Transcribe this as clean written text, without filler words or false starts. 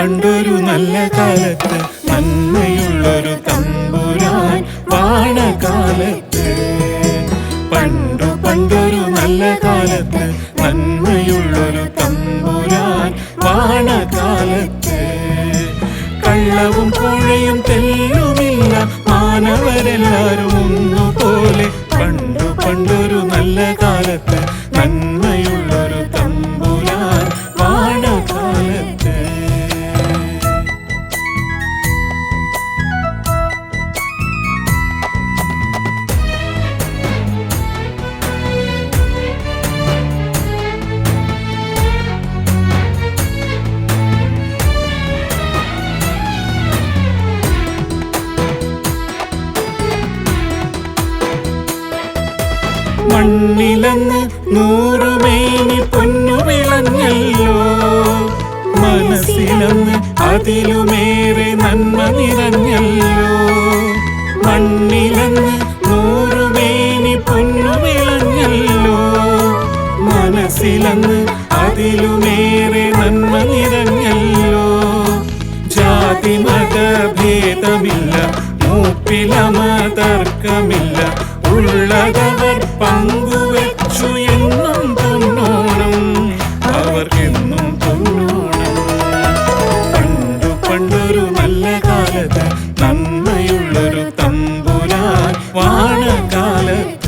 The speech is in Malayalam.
പണ്ടൊരു നല്ല കാലത്ത് നന്മയുള്ളൊരു തമ്പുരാൻ വാണ കാലത്ത്. പണ്ടൊരു നല്ല കാലത്ത് നന്മയുള്ളൊരു തമ്പുരാൻ വാണ കാലത്ത്. കള്ളവും കോഴയും തെല്ലുമില്ല, മാനവരെല്ലാരും ഒന്നുപോലെ. പണ്ടൊരു നല്ല കാലത്ത് നന്മയുള്ളൊരു തമ്പുരാൻ വാണ കാലത്ത്. മണ്ണിലന്ന് 100 മേനി പൊന്നു വിളഞ്ഞല്ലോ, മനസ്സിലന്ന് അതിലുമേറെ നന്മ നിറഞ്ഞല്ലോ. മണ്ണിലന്ന് 100 മേനി പൊന്നു വിളഞ്ഞല്ലോ, മനസ്സിലന്ന് അതിലുമേറെ നന്മ നിറഞ്ഞല്ലോ. ജാതി മത ഭേദമില്ല, മൂപ്പിലമ തർക്കമില്ല, ഉള്ളതവർ പങ്കുവച്ചു എന്നും പൊന്നോണം, അവർക്കെന്നും പൊന്നോണം. പണ്ടൊരു നല്ല കാലത്ത് നന്മയുള്ളൊരു തമ്പുരാൻ വാണ കാലത്ത്.